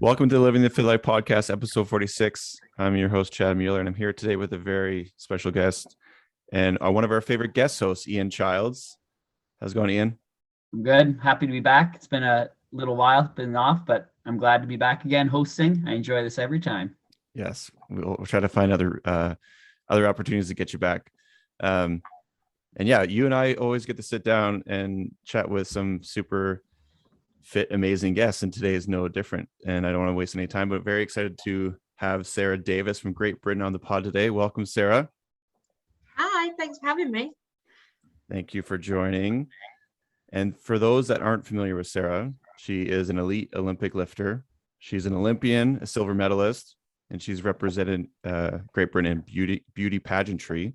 Welcome to the Living the Fit Life podcast, episode 46. I'm your host, Chad Mueller, and I'm here today with a very special guest and one of our favorite guest hosts, Ian Childs. How's it going, Ian? I'm good. Happy to be back. It's been a little while, been off, but I'm glad to be back again hosting. I enjoy this every time. Yes, we'll try to find other opportunities to get you back. And yeah, you and I always get to sit down and chat with some super fit, amazing guests, and today is no different. And I don't want to waste any time, but very excited to have Sarah Davies from Great Britain on the pod today. Welcome, Sarah. Hi, thanks for having me. Thank you for joining. And for those that aren't familiar with Sarah, she is an elite Olympic lifter. She's an Olympian, a silver medalist, and she's represented Great Britain in beauty pageantry.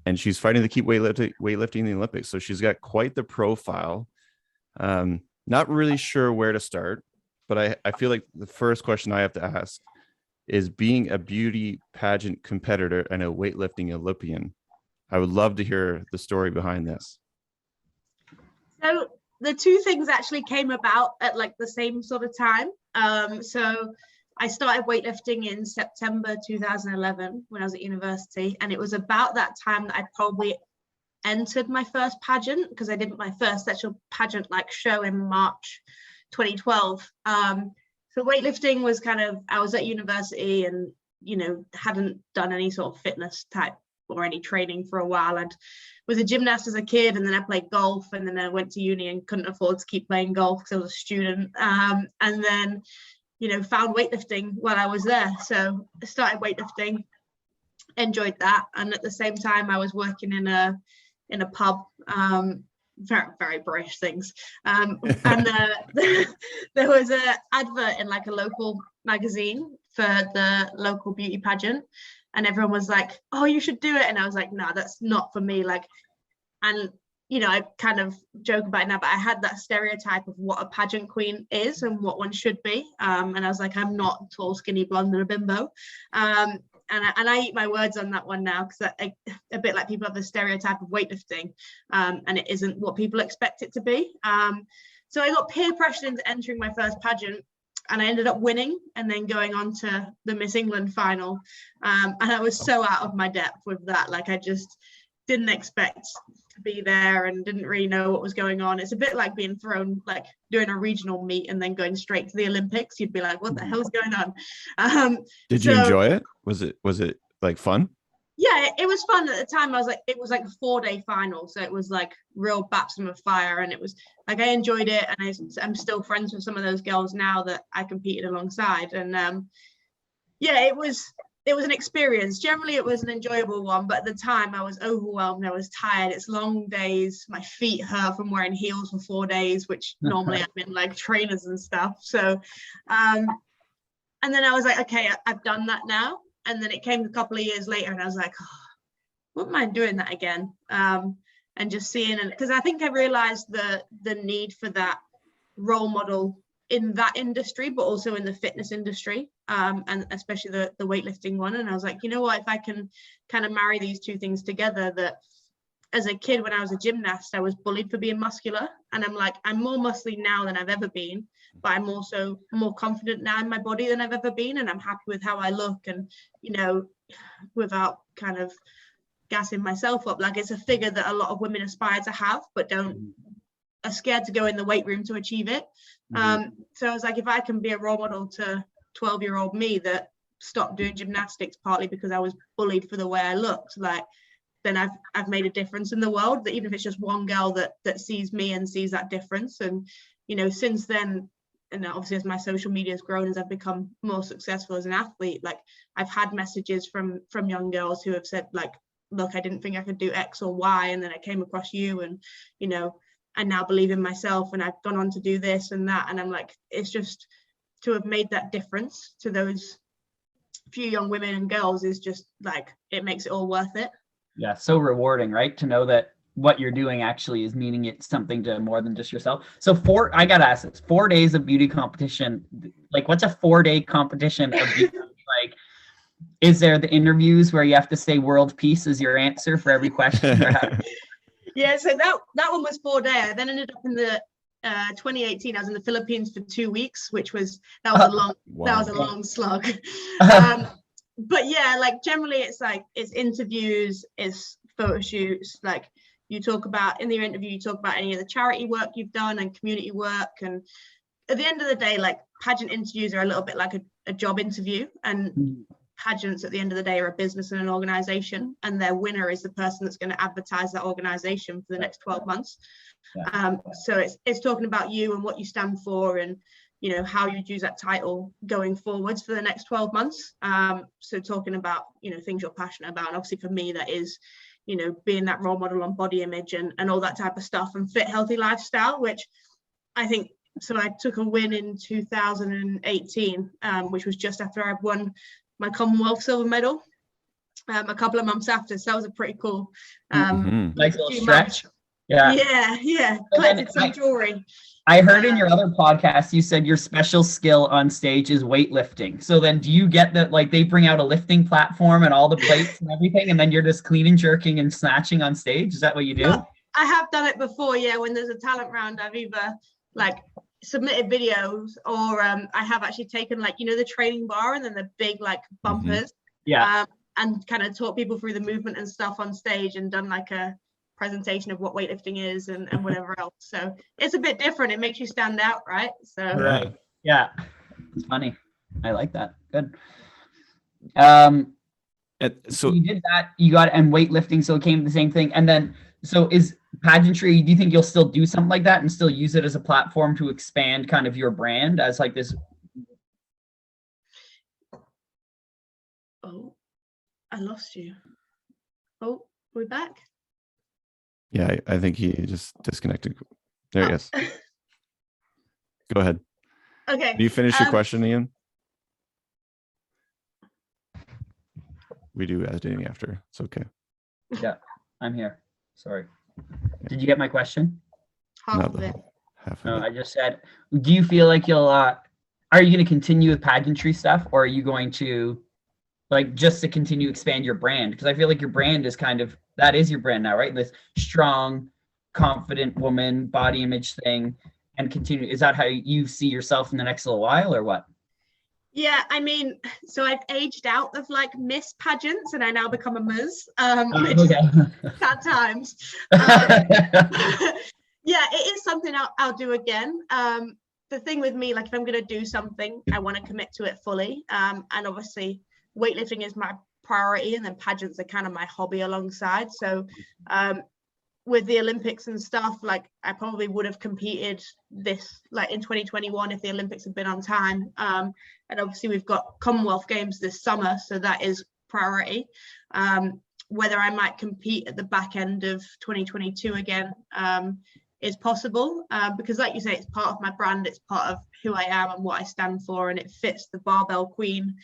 And she's fighting to keep weightlifting in the Olympics. So she's got quite the profile. Not really sure where to start, but I feel like the first question I have to ask is, being a beauty pageant competitor and a weightlifting Olympian, I would love to hear the story behind this. So the two things actually came about at like the same sort of time. So I started weightlifting in September 2011 when I was at university, and it was about that time that I probably entered my first pageant, because I did my first actual pageant like show in March 2012. So weightlifting was kind of, I was at university and, hadn't done any sort of fitness type or any training for a while. I was a gymnast as a kid, and then I played golf, and then I went to uni and couldn't afford to keep playing golf because I was a student. And then, found weightlifting while I was there. So I started weightlifting, enjoyed that. And at the same time, I was working in a pub, very, very British things. And there was an advert in like a local magazine for the local beauty pageant. And everyone was like, oh, you should do it. And I was like, no, that's not for me. I kind of joke about it now, but I had that stereotype of what a pageant queen is and what one should be. And I was like, I'm not tall, skinny, blonde, and a bimbo. And I eat my words on that one now, because a bit like people have the stereotype of weightlifting, and it isn't what people expect it to be. So I got peer pressured into entering my first pageant, and I ended up winning and then going on to the Miss England final. And I was so out of my depth with that. Like, I just didn't expect to be there and didn't really know what was going on. It's a bit like being thrown, like doing a regional meet and then going straight to the Olympics. You'd be like, what the hell's going on? Did you enjoy it? Was it like fun? Yeah, it was fun at the time. It was like a 4-day final. So it was like real baptism of fire. And it was like, I enjoyed it. And I'm still friends with some of those girls now that I competed alongside. And it was an experience. Generally, it was an enjoyable one, but at the time I was overwhelmed. I was tired. It's long days. My feet hurt from wearing heels for 4 days, which normally I'm in like trainers and stuff. So, and then I was like, okay, I've done that now. And then it came a couple of years later, and I was like, oh, wouldn't mind doing that again. And just seeing it, because I think I realized the need for that role model in that industry, but also in the fitness industry, and especially the weightlifting one. And I was like, you know what, if I can kind of marry these two things together, that as a kid, when I was a gymnast, I was bullied for being muscular. And I'm like, I'm more muscly now than I've ever been, but I'm also more confident now in my body than I've ever been. And I'm happy with how I look, and, without kind of gassing myself up, like it's a figure that a lot of women aspire to have, but are scared to go in the weight room to achieve it. So I was like, if I can be a role model to 12-year-old me that stopped doing gymnastics partly because I was bullied for the way I looked, like, then I've made a difference in the world, that even if it's just one girl that sees me and sees that difference. And, since then, and obviously as my social media has grown, as I've become more successful as an athlete, like I've had messages from young girls who have said like, look, I didn't think I could do X or Y, and then I came across you, and, I now believe in myself, and I've gone on to do this and that. And I'm like, it's just to have made that difference to those few young women and girls is just like, it makes it all worth it. Yeah, so rewarding, right? To know that what you're doing actually is meaning it's something to more than just yourself. So I gotta ask this, 4 days of beauty competition, like what's a 4-day competition of beauty? Like, is there the interviews where you have to say world peace is your answer for every question? Yeah, so that one was 4 day. I then ended up in the 2018, I was in the Philippines for 2 weeks, that was a long Wow. that was a long slug. But yeah, like generally it's interviews, it's photo shoots. Like you talk about in your interview, you talk about any of the charity work you've done and community work. And at the end of the day, like pageant interviews are a little bit like a job interview, and pageants at the end of the day are a business and an organization, and their winner is the person that's going to advertise that organization for the next 12 months. So it's talking about you and what you stand for, and you know how you'd use that title going forwards for the next 12 months. So talking about, you know, things you're passionate about, and obviously for me that is, you know, being that role model on body image and all that type of stuff, and fit, healthy lifestyle, which I think, so I took a win in 2018, which was just after I won my Commonwealth silver medal, a couple of months after. So that was a pretty cool nice little stretch. Yeah. Collected some jewelry. I heard in your other podcast you said your special skill on stage is weightlifting. So then do you get that, like they bring out a lifting platform and all the plates and everything, and then you're just clean and jerking and snatching on stage? Is that what you do? No, I have done it before, yeah. When there's a talent round, I've either like submitted videos, or I have actually taken, like, you know, the training bar and then the big like bumpers, and kind of taught people through the movement and stuff on stage, and done like a presentation of what weightlifting is and whatever else. So it's a bit different. It makes you stand out, right? So right. Yeah, it's funny. I like that. Good. So you did that, you got, and weightlifting, so it came the same thing. And then, so is pageantry, do you think you'll still do something like that and still use it as a platform to expand kind of your brand as like this? Oh, I lost you. Oh, we're back. Yeah, I think he just disconnected. There he is. Go ahead. Okay. Do you finish your question, Ian? We do editing after. It's okay. Yeah, I'm here. Sorry. Did you get my question? Half of it. No, I just said, do you feel like you'll, are you going to continue with pageantry stuff, or are you going to, like, just to continue to expand your brand? Because I feel like your brand is kind of, that is your brand now, right? This strong, confident woman, body image thing, and continue. Is that how you see yourself in the next little while, or what? Yeah, I mean, so I've aged out of like Miss pageants, and I now become a Ms. Sad times. Yeah, it is something I'll do again. The thing with me, like if I'm going to do something, I want to commit to it fully. And obviously weightlifting is my priority, and then pageants are kind of my hobby alongside. So with the Olympics and stuff, like I probably would have competed this, like in 2021, if the Olympics had been on time. And obviously we've got Commonwealth Games this summer, so that is priority. Whether I might compete at the back end of 2022 again is possible, because like you say, it's part of my brand, it's part of who I am and what I stand for, and it fits the barbell queen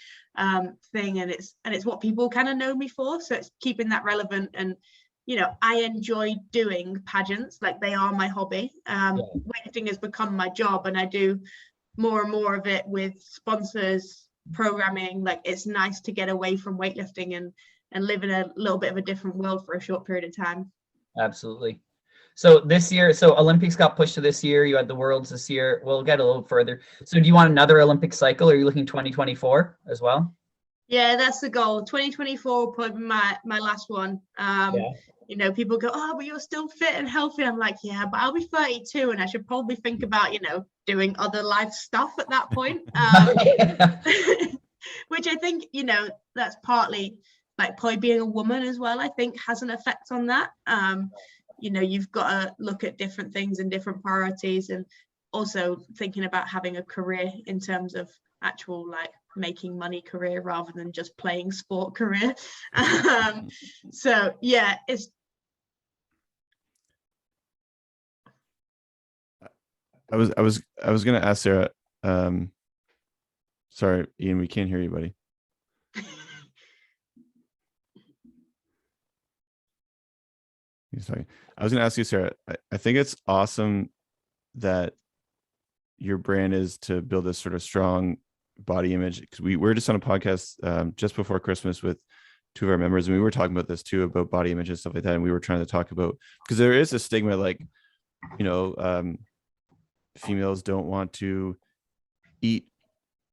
thing, and it's what people kind of know me for. So it's keeping that relevant. And you know, I enjoy doing pageants, like they are my hobby. Weightlifting has become my job, and I do more and more of it with sponsors, programming. Like it's nice to get away from weightlifting and live in a little bit of a different world for a short period of time. Absolutely. So this year, so Olympics got pushed to this year. You had the Worlds this year. We'll get a little further. So do you want another Olympic cycle? Or are you looking 2024 as well? Yeah, that's the goal. 2024 will probably be my last one. You know, people go, oh, but you're still fit and healthy. I'm like, yeah, but I'll be 32 and I should probably think about, you know, doing other life stuff at that point. Which I think, you know, that's partly like probably being a woman as well, I think has an effect on that. You know, you've got to look at different things and different priorities, and also thinking about having a career in terms of actual like making money career rather than just playing sport career. So yeah, it's I was gonna ask Sarah, sorry Ian, we can't hear you, buddy. He's talking. I was gonna ask you, Sarah, I think it's awesome that your brand is to build this sort of strong body image, because we were just on a podcast just before Christmas with two of our members, and we were talking about this too, about body image and stuff like that. And we were trying to talk about, because there is a stigma, like, you know, females don't want to eat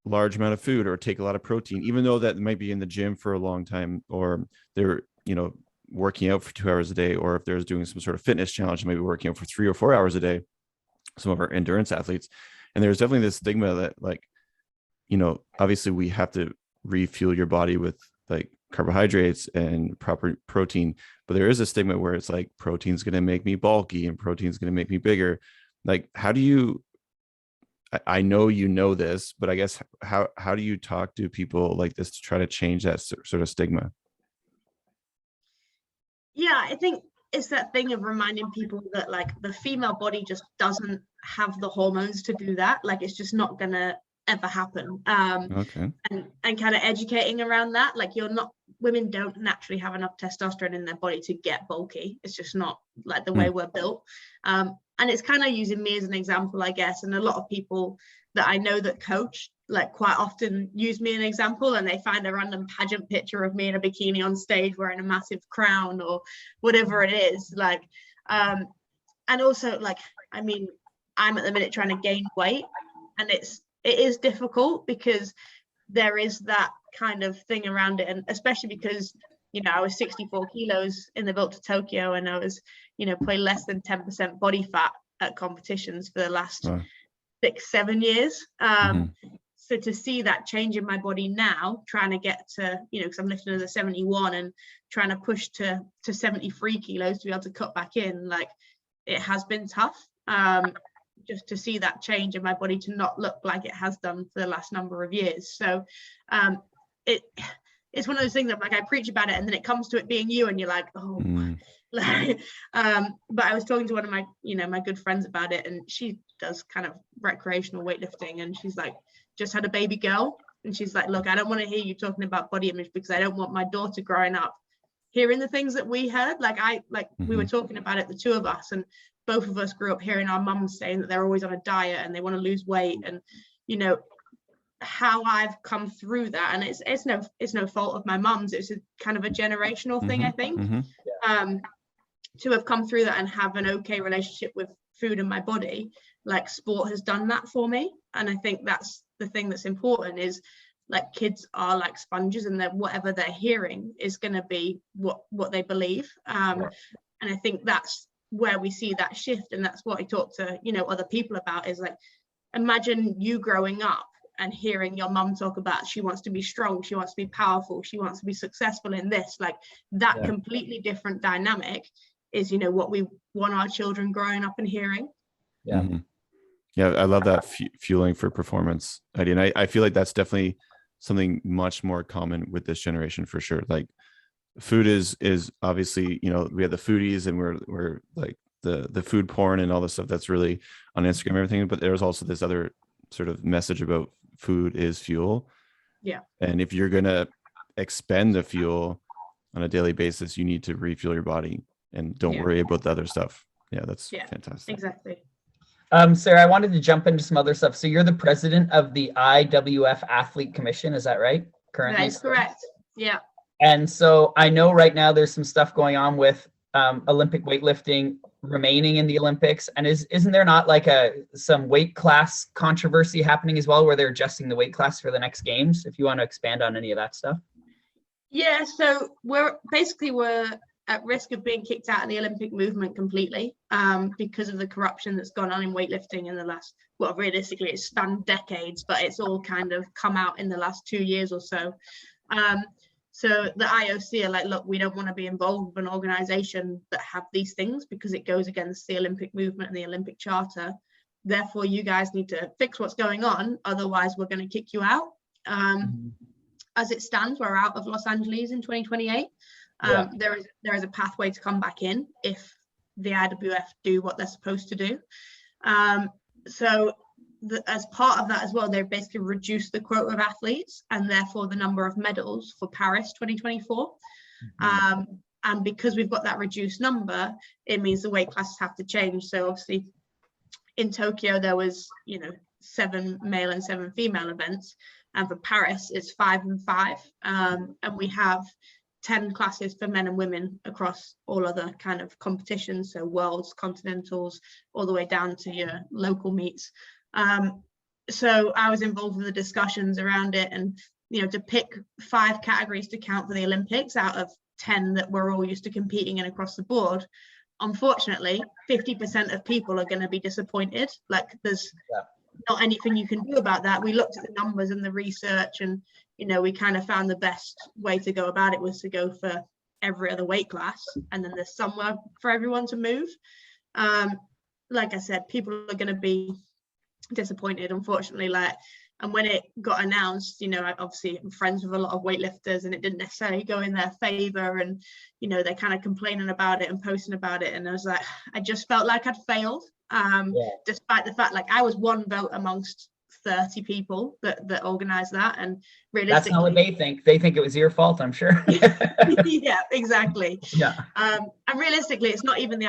large amount of food or take a lot of protein, even though that might be in the gym for a long time, or they're, working out for 2 hours a day, or if they're doing some sort of fitness challenge, maybe working out for 3 or 4 hours a day, some of our endurance athletes. And there's definitely this stigma that, like, obviously we have to refuel your body with like carbohydrates and proper protein, but there is a stigma where it's like protein's going to make me bulky and protein's going to make me bigger. Like, how do you, I know this, but I guess how do you talk to people like this to try to change that sort of stigma? Yeah, I think it's that thing of reminding people that like the female body just doesn't have the hormones to do that. Like, it's just not gonna ever happen. Okay. And kind of educating around that, like, women don't naturally have enough testosterone in their body to get bulky. It's just not like the way we're built. And it's kind of using me as an example, I guess. And a lot of people that I know that coach, like, quite often use me as an example, and they find a random pageant picture of me in a bikini on stage wearing a massive crown or whatever it is. Like, and also, like, I mean, I'm at the minute trying to gain weight, and it is difficult because there is that kind of thing around it. And especially because, I was 64 kilos in the built to Tokyo, and I was, probably less than 10% body fat at competitions for the last 6-7 years. So to see that change in my body now, trying to get to, because I'm lifting as a 71 and trying to push to 73 kilos to be able to cut back in, like, it has been tough. Just to see that change in my body to not look like it has done for the last number of years. So it's one of those things that, like, I preach about it and then it comes to it being you and you're like, oh. But I was talking to one of my, my good friends about it, and she does kind of recreational weightlifting, and she's like, just had a baby girl, and she's like, look, I don't want to hear you talking about body image because I don't want my daughter growing up hearing the things that we heard. We were talking about it, the two of us, and both of us grew up hearing our mums saying that they're always on a diet and they want to lose weight, and how I've come through that, and it's no fault of my mum's. It's a kind of a generational thing, I think. To have come through that and have an okay relationship with food and my body, like, sport has done that for me. And I think that's the thing that's important, is like, kids are like sponges, and that whatever they're hearing is going to be what they believe. And I think that's where we see that shift, and that's what I talk to other people about, is like, imagine you growing up and hearing your mum talk about she wants to be strong, she wants to be powerful, she wants to be successful in this, like, that completely different dynamic is what we want our children growing up and hearing. I love that fueling for performance idea, and I feel like that's definitely something much more common with this generation for sure. Like, food is obviously, we have the foodies, and we're like the food porn and all this stuff that's really on Instagram and everything, but there's also this other sort of message about food is fuel. And if you're gonna expend the fuel on a daily basis, you need to refuel your body, and don't worry about the other stuff. That's fantastic. Exactly. Sarah, I wanted to jump into some other stuff. So you're the president of the IWF Athlete Commission, is that right? Currently? That is correct. Yeah. And so I know right now there's some stuff going on with Olympic weightlifting remaining in the Olympics. And isn't there not like some weight class controversy happening as well, where they're adjusting the weight class for the next games? If you want to expand on any of that stuff. Yeah, so we're at risk of being kicked out of the Olympic movement completely, because of the corruption that's gone on in weightlifting in the last, well, realistically it's spanned decades, but it's all kind of come out in the last 2 years or so. So the IOC are like, look, we don't want to be involved with an organization that have these things because it goes against the Olympic movement and the Olympic Charter. Therefore, you guys need to fix what's going on. Otherwise, we're going to kick you out. As it stands, we're out of Los Angeles in 2028. There is a pathway to come back in if the IWF do what they're supposed to do. As part of that as well, they've basically reduced the quota of athletes and therefore the number of medals for Paris 2024. And because we've got that reduced number, it means the weight classes have to change. So obviously in Tokyo, there was, 7 male and 7 female events. And for Paris, it's 5 and 5. And we have 10 classes for men and women across all other kind of competitions, so worlds, continentals, all the way down to your local meets. So I was involved in the discussions around it, and to pick 5 categories to count for the Olympics out of 10 that we're all used to competing in across the board. Unfortunately, 50% of people are going to be disappointed. Like, there's not anything you can do about that. We looked at the numbers and the research, and we kind of found the best way to go about it was to go for every other weight class, and then there's somewhere for everyone to move. Like I said, people are going to be disappointed, unfortunately. And when it got announced, I obviously am friends with a lot of weightlifters, and it didn't necessarily go in their favor, and they're kind of complaining about it and posting about it, and I was like, I just felt like I'd failed, despite the fact, like, I was one vote amongst 30 people that organized that, and realistically, that's not what they think. They think it was your fault, I'm sure. Yeah, exactly. Yeah. And realistically, it's not even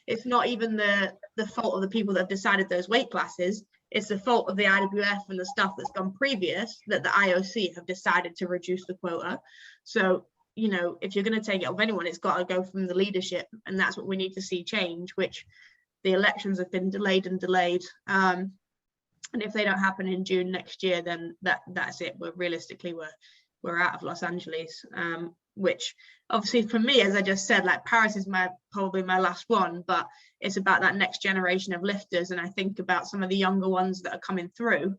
it's not even the fault of the people that have decided those weight classes. It's the fault of the IWF and the stuff that's gone previous, that the IOC have decided to reduce the quota. So, if you're going to take it off anyone, it's got to go from the leadership, and that's what we need to see change, which the elections have been delayed and delayed. And if they don't happen in June next year, then that's it. We're out of Los Angeles, which obviously for me, as I just said, like, Paris is probably my last one, but it's about that next generation of lifters. And I think about some of the younger ones that are coming through,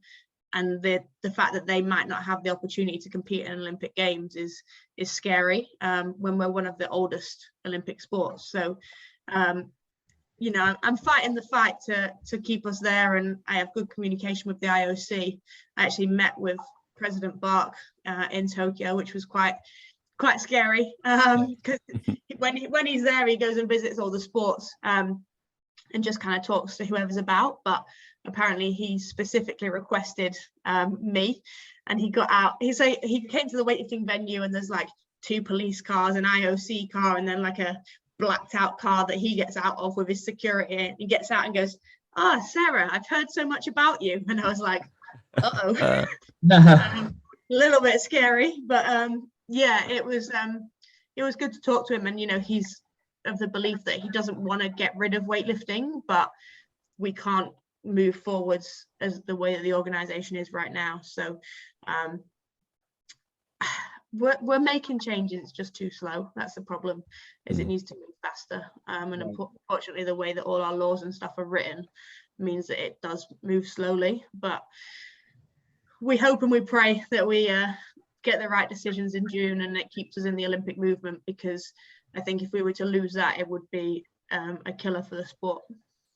and the fact that they might not have the opportunity to compete in Olympic Games is scary, when we're one of the oldest Olympic sports. So, I'm fighting the fight to keep us there, and I have good communication with the IOC. I actually met with President Bach in Tokyo, which was quite scary, because when he's there, he goes and visits all the sports, and just kind of talks to whoever's about. But apparently he specifically requested me, and he got out. He came to the weightlifting venue, and there's like 2 police cars, an IOC car, and then like a blacked out car that he gets out of with his security. He gets out and goes, Sarah, I've heard so much about you. And I was like, a little bit scary, but yeah, it was good to talk to him. And he's of the belief that he doesn't want to get rid of weightlifting, but we can't move forwards as the way that the organization is right now. So we're making changes. It's just too slow. That's the problem, is it needs to move faster. And unfortunately, the way that all our laws and stuff are written means that it does move slowly. But we hope and we pray that we get the right decisions in June, and it keeps us in the Olympic movement, because I think if we were to lose that, it would be a killer for the sport.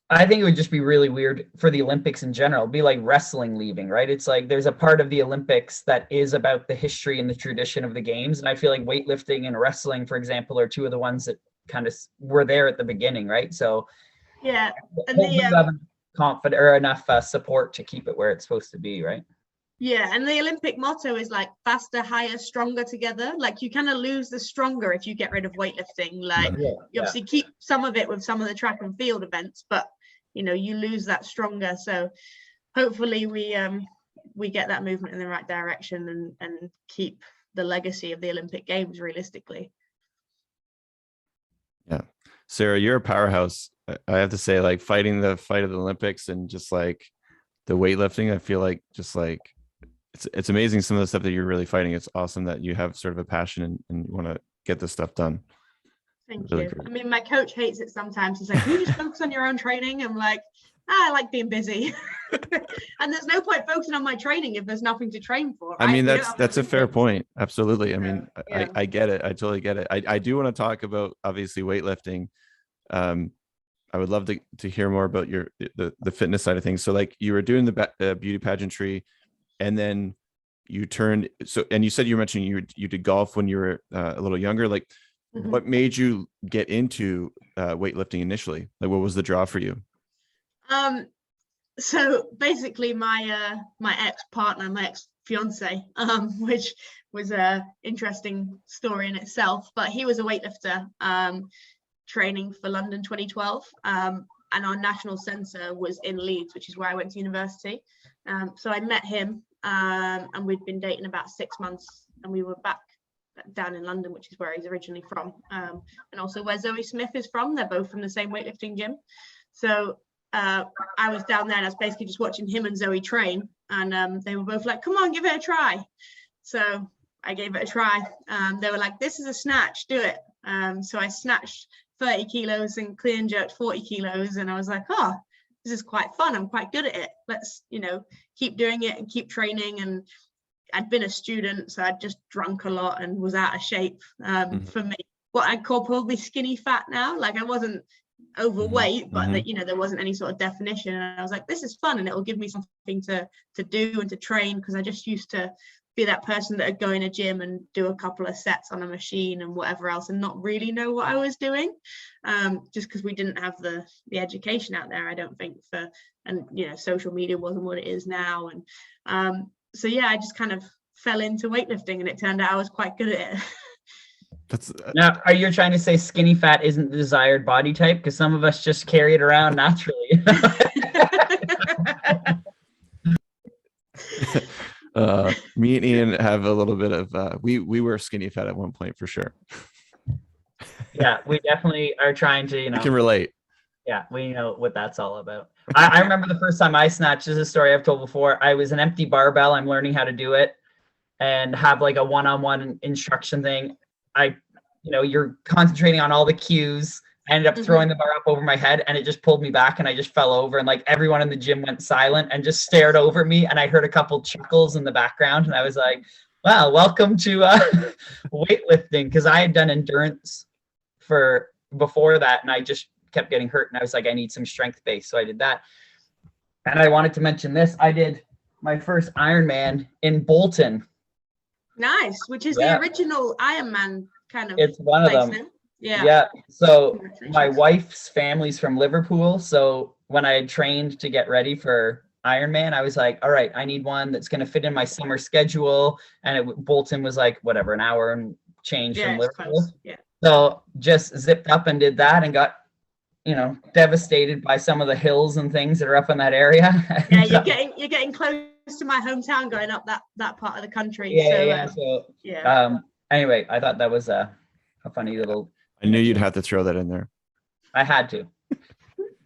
I think it would just be really weird for the Olympics in general. It'd be like wrestling leaving, right? It's like there's a part of the Olympics that is about the history and the tradition of the games. And I feel like weightlifting and wrestling, for example, are 2 of the ones that kind of were there at the beginning, right? So yeah, and we have confident or enough support to keep it where it's supposed to be, right? Yeah, and the Olympic motto is like faster, higher, stronger together. Like, you kind of lose the stronger if you get rid of weightlifting. Like, you obviously keep some of it with some of the track and field events, but you lose that stronger. So hopefully we get that movement in the right direction and keep the legacy of the Olympic Games realistically. Yeah, Sarah, you're a powerhouse. I have to say, like, fighting the fight of the Olympics and just like the weightlifting, I feel like just like it's amazing some of the stuff that you're really fighting. It's awesome that you have sort of a passion and you want to get this stuff done. Thank Really you. great. I mean, my coach hates it sometimes. He's like, can you just focus on your own training? I'm like, I like being busy. And there's no point focusing on my training if there's nothing to train for. Right? I mean, that's a fair point. Absolutely. I mean, yeah. I get it. I totally get it. I do want to talk about, obviously, weightlifting. I would love to hear more about the fitness side of things. So, like, you were doing the beauty pageantry, and then you turned. So, and you said you were mentioning you did golf when you were a little younger. Like, what made you get into weightlifting initially? Like, what was the draw for you? So basically, my ex-partner, my ex-fiance, which was a interesting story in itself, but he was a weightlifter, training for London 2012, and our national centre was in Leeds, which is where I went to university. So I met him, and we'd been dating about 6 months, and we were back down in London, which is where he's originally from, and also where Zoe Smith is from. They're both from the same weightlifting gym. So I was down there and I was basically just watching him and Zoe train, and they were both like, come on, give it a try. So I gave it a try. They were like, this is a snatch, do it. So I snatched 30 kilos and clean jerked 40 kilos, and I was like, oh, this is quite fun. I'm quite good at it. Let's, keep doing it and keep training. And I'd been a student, so I'd just drunk a lot and was out of shape. For me, what I'd call probably skinny fat now. Like I wasn't overweight, but that, there wasn't any sort of definition. And I was like, this is fun, and it will give me something to do and to train, because I just used to be that person that would go in a gym and do a couple of sets on a machine and whatever else, and not really know what I was doing, just because we didn't have the education out there, I don't think, and social media wasn't what it is now. And so yeah, I just kind of fell into weightlifting, and it turned out I was quite good at it. Now, are you trying to say skinny fat isn't the desired body type? Because some of us just carry it around naturally. Me and Ian have a little bit of we were skinny fat at one point for sure. Yeah, we definitely are trying to, I can relate. Yeah, we know what that's all about. I remember the first time I snatched, this is a story I've told before. I was an empty barbell. I'm learning how to do it and have like a one-on-one instruction thing. You're concentrating on all the cues. I ended up throwing the bar up over my head, and it just pulled me back, and I just fell over, and like everyone in the gym went silent and just stared over me, and I heard a couple chuckles in the background, and I was like, wow, welcome to weightlifting, because I had done endurance for before that, and I just kept getting hurt, and I was like, I need some strength base, so I did that. And I wanted to mention this. I did my first Ironman in Bolton. Nice, which is the original Ironman kind of. It's one of them. Yeah. So my wife's family's from Liverpool. So when I had trained to get ready for Ironman, I was like, all right, I need one that's going to fit in my summer schedule. And Bolton was like, whatever, an hour and change from Liverpool. Yeah. So just zipped up and did that, and got, devastated by some of the hills and things that are up in that area. Yeah, you're getting close to my hometown going up that part of the country. Anyway, I thought that was a funny little. I knew you'd have to throw that in there. I had to.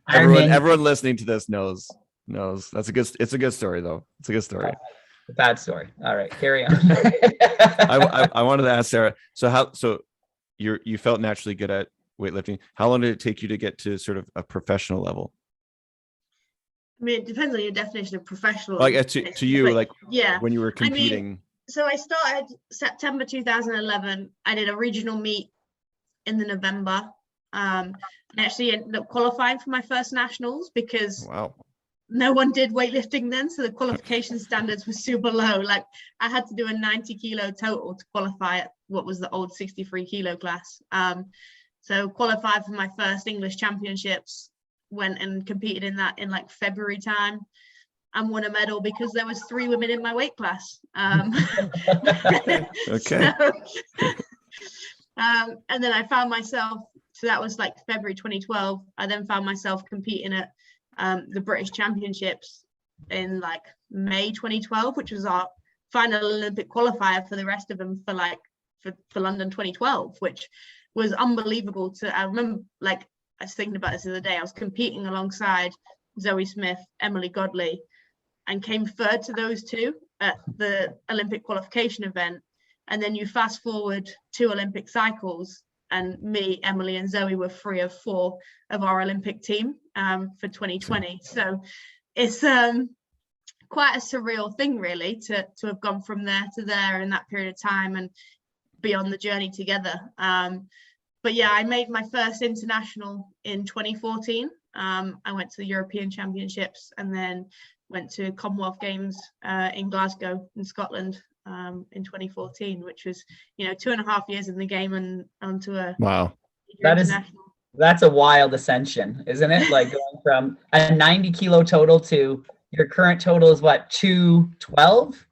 Everyone listening to this knows. It's a good story though. It's a good story. A bad story. All right, carry on. I wanted to ask Sarah. So you felt naturally good at weightlifting. How long did it take you to get to sort of a professional level? I mean, it depends on your definition of professional. Like to you, when you were competing. So I started September 2011. I did a regional meet in the November. I actually ended up qualifying for my first nationals, because no one did weightlifting then, so the qualification standards were super low. Like I had to do a 90 kilo total to qualify at what was the old 63 kilo class. So qualified for my first English championships, went and competed in that in like February time, and won a medal because there was 3 women in my weight class. Okay. And then I found myself, so that was like February 2012. I then found myself competing at the British Championships in like May 2012, which was our final Olympic qualifier for the rest of them for London 2012, which was unbelievable. I remember, like, I was thinking about this the other day. I was competing alongside Zoe Smith, Emily Godley, and came third to those two at the Olympic qualification event. And then you fast forward 2 Olympic cycles, and me, Emily, and Zoe were 3 of 4 of our Olympic team for 2020. So it's quite a surreal thing, really, to have gone from there to there in that period of time and be on the journey together. But yeah, I made my first international in 2014. I went to the European Championships and then went to Commonwealth Games in Glasgow in Scotland in 2014, which was 2.5 years in the game and onto a that's a wild ascension, isn't it? Like going from a 90 kilo total to your current total is what, 212?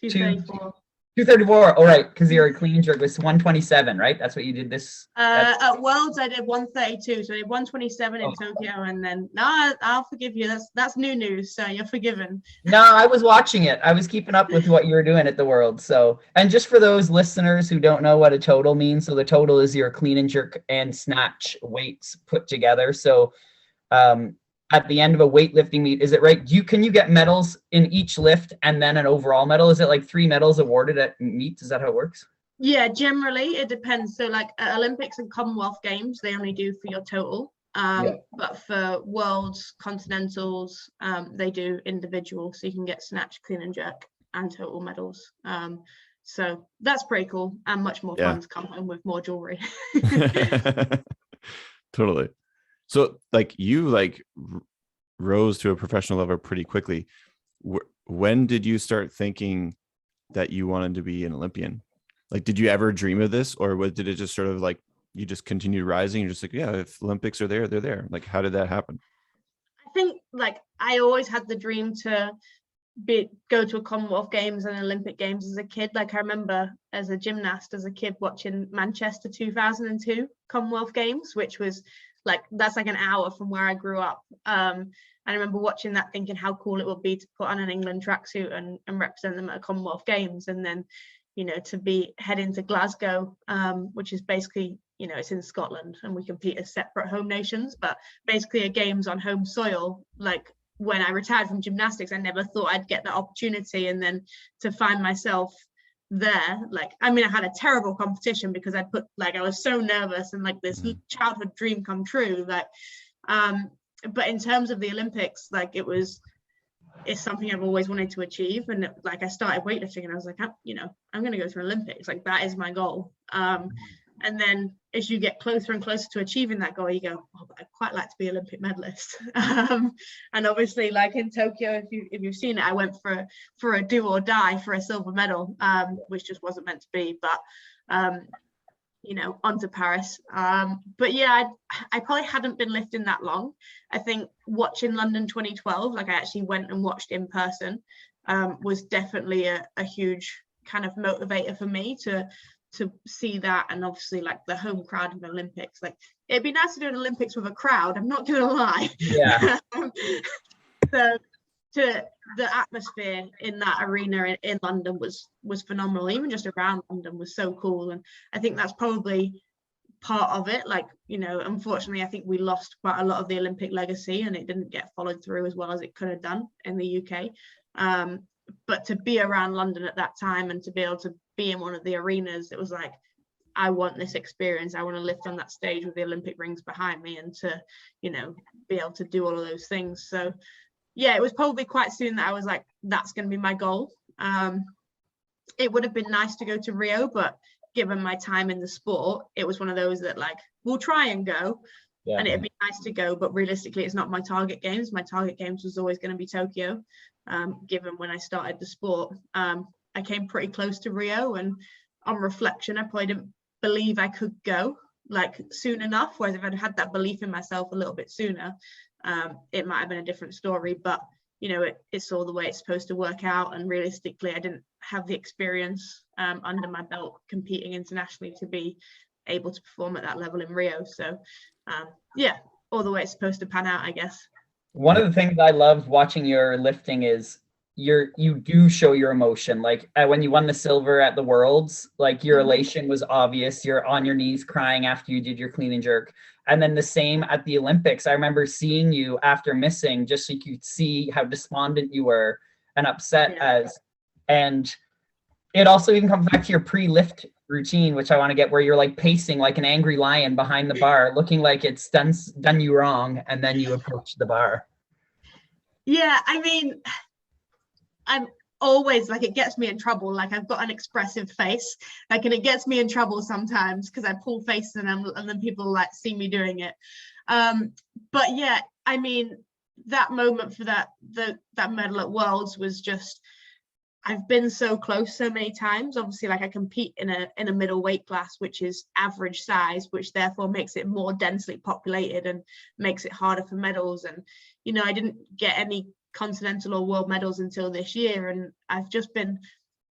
234. 234. All right, because your clean and jerk was 127, right? That's what you did this. At Worlds, I did 132, so I did 127 in Tokyo, and then I'll forgive you. That's new news, so you're forgiven. No, I was watching it. I was keeping up with what you were doing at the World. So, and just for those listeners who don't know what a total means, so the total is your clean and jerk and snatch weights put together. So, at the end of a weightlifting meet, is it right? Can you get medals in each lift and then an overall medal? Is it like 3 medals awarded at meets? Is that how it works? Yeah, generally it depends. So like at Olympics and Commonwealth Games, they only do for your total. But for Worlds, Continentals, they do individual, so you can get snatch, clean and jerk, and total medals. So that's pretty cool, and much more fun to come home with more jewelry. Totally. So like you rose to a professional level pretty quickly. When did you start thinking that you wanted to be an Olympian? Like, did you ever dream of this, or did it just sort of like you just continued rising? You're just like, yeah, if Olympics are there, they're there. Like, how did that happen? I think like I always had the dream to go to a Commonwealth Games and Olympic Games as a kid. Like I remember as a gymnast as a kid watching Manchester 2002 Commonwealth Games, which was like, that's like an hour from where I grew up. I remember watching that thinking how cool it would be to put on an England tracksuit and represent them at a Commonwealth Games. And then, you know, to be heading to Glasgow, which is basically, you know, it's in Scotland and we compete as separate home nations, but basically a games on home soil. Like when I retired from gymnastics, I never thought I'd get that opportunity. And then to find myself there, like, I mean, I had a terrible competition because I was so nervous and like this childhood dream come true. Like, but in terms of the Olympics, like it's something I've always wanted to achieve. And like I started weightlifting and I was like, I'm going to go to an Olympics. Like that is my goal. And then as you get closer and closer to achieving that goal, you go, oh, I'd quite like to be Olympic medalist. And obviously, like in Tokyo, if you've seen it, I went for a do or die for a silver medal, which just wasn't meant to be. But you know, on to Paris. But yeah, I probably hadn't been lifting that long. I think watching London 2012, like I actually went and watched in person, was definitely a huge kind of motivator for me to see that. And obviously like the home crowd of the Olympics, like it'd be nice to do an Olympics with a crowd, I'm not gonna lie. Yeah. So the atmosphere in that arena in London was phenomenal. Even just around London was so cool. And I think that's probably part of it. Like, you know, unfortunately, I think we lost quite a lot of the Olympic legacy and it didn't get followed through as well as it could have done in the UK. But to be around London at that time and to be able to be in one of the arenas, it was like, I want this experience. I want to lift on that stage with the Olympic rings behind me and to, you know, be able to do all of those things. So yeah, it was probably quite soon that I was like, that's going to be my goal. It would have been nice to go to Rio, but given my time in the sport, it was one of those that like, we'll try and go. Yeah. And it'd be nice to go, but realistically, it's not my target games. My target games was always going to be Tokyo, given when I started the sport. I came pretty close to Rio, and on reflection, I probably didn't believe I could go like soon enough. Whereas if I'd had that belief in myself a little bit sooner, it might have been a different story. But you know, it's all the way it's supposed to work out. And realistically, I didn't have the experience under my belt competing internationally to be able to perform at that level in Rio. So yeah, all the way it's supposed to pan out, I guess. One of the things I loved watching your lifting is you do show your emotion. Like when you won the silver at the Worlds, like your elation was obvious. You're on your knees crying after you did your clean and jerk. And then the same at the Olympics. I remember seeing you after missing, just so you could see how despondent you were and upset and it also even comes back to your pre-lift routine, which I want to get, where you're like pacing like an angry lion behind the bar, looking like it's done you wrong, and then you approach the bar. Yeah, I mean, I'm always like, it gets me in trouble. Like I've got an expressive face, like, and it gets me in trouble sometimes because I pull faces and then people like see me doing it. But yeah, I mean, that moment for that medal at Worlds was just, I've been so close so many times. Obviously, like I compete in a middle weight class, which is average size, which therefore makes it more densely populated and makes it harder for medals. And, you know, I didn't get any continental or world medals until this year. And I've just been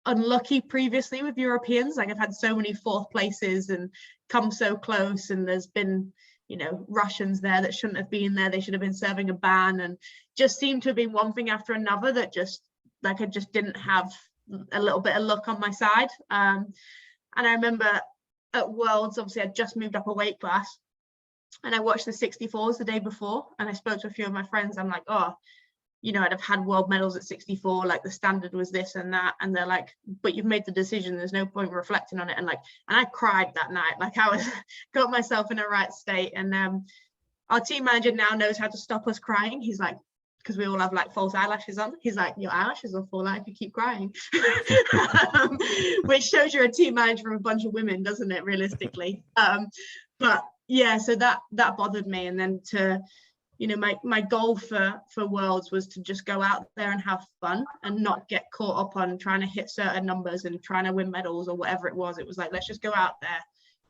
unlucky previously with Europeans. Like I've had so many fourth places and come so close, and there's been, you know, Russians there that shouldn't have been there. They should have been serving a ban, and just seemed to have been one thing after another that just, like, I just didn't have a little bit of luck on my side. And I remember at Worlds, obviously I'd just moved up a weight class, and I watched the 64s the day before, and I spoke to a few of my friends. I'm like, oh, you know, I'd have had world medals at 64, like the standard was this and that. And they're like, but you've made the decision, there's no point reflecting on it. And I cried that night. Like I was got myself in a right state. And our team manager now knows how to stop us crying. He's like, because we all have like false eyelashes on. He's like, your eyelashes will fall out if you keep crying. Which shows you're a team manager of a bunch of women, doesn't it, realistically? But yeah, so that bothered me. And then to, you know, my goal for Worlds was to just go out there and have fun and not get caught up on trying to hit certain numbers and trying to win medals or whatever it was. It was like, let's just go out there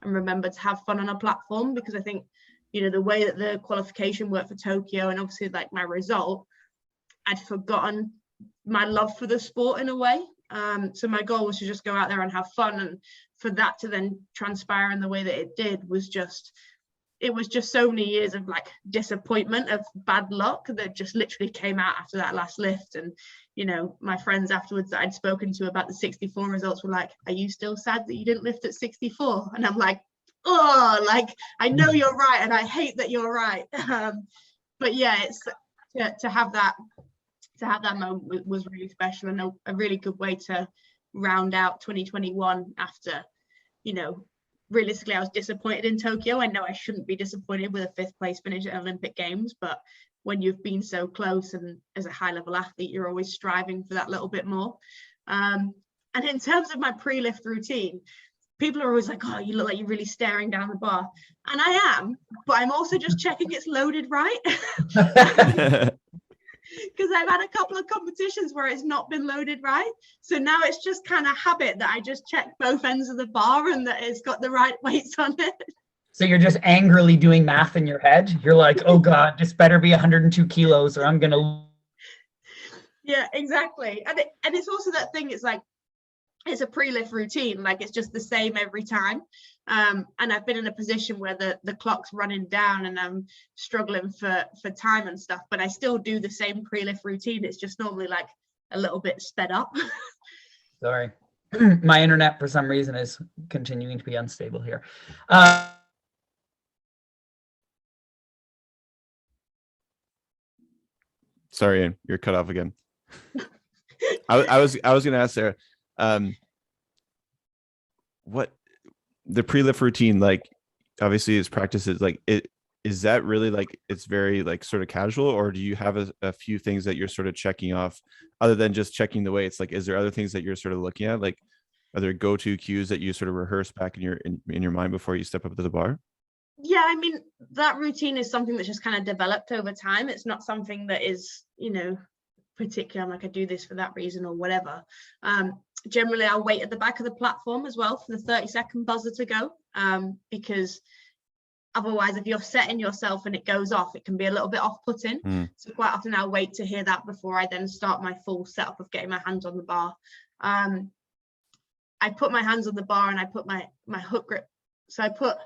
and remember to have fun on a platform, because I think, you know, the way that the qualification worked for Tokyo and obviously like my result, I'd forgotten my love for the sport in a way. So my goal was to just go out there and have fun, and for that to then transpire in the way that it did was just, it was just so many years of like disappointment, of bad luck that just literally came out after that last lift. And, you know, my friends afterwards that I'd spoken to about the 64 results were like, are you still sad that you didn't lift at 64? And I'm like, oh, like, I know you're right, and I hate that you're right. But yeah, it's to have that moment was really special, and a really good way to round out 2021 after, you know, realistically, I was disappointed in Tokyo. I know I shouldn't be disappointed with a 5th place finish at Olympic Games, but when you've been so close and as a high level athlete, you're always striving for that little bit more. And in terms of my pre-lift routine, people are always like, oh, you look like you're really staring down the bar. And I am, but I'm also just checking it's loaded right. Because I've had a couple of competitions where it's not been loaded right. So now it's just kind of habit that I just check both ends of the bar and that it's got the right weights on it. So you're just angrily doing math in your head. You're like, oh God, this better be 102 kilos or I'm going to. Yeah, exactly. And it's also that thing, it's like, it's a pre-lift routine, like it's just the same every time. And I've been in a position where the clock's running down and I'm struggling for time and stuff, but I still do the same pre-lift routine. It's just normally like a little bit sped up. Sorry, my internet for some reason is continuing to be unstable here. Sorry, you're cut off again. I was going to ask Sarah, what the pre-lift routine, like obviously is practices, like it is that really like it's very like sort of casual, or do you have a few things that you're sort of checking off other than just checking the weights? Like, is there other things that you're sort of looking at? Like, are there go-to cues that you sort of rehearse back in your mind before you step up to the bar? Yeah, I mean, that routine is something that's just kind of developed over time. It's not something that is, you know, particular, I'm like, I do this for that reason or whatever. Generally, I'll wait at the back of the platform as well for the 30-second buzzer to go, because otherwise, if you're setting yourself and it goes off, it can be a little bit off-putting. So quite often I'll wait to hear that before I then start my full setup of getting my hands on the bar. I put my hands on the bar and I put my hook grip. So I put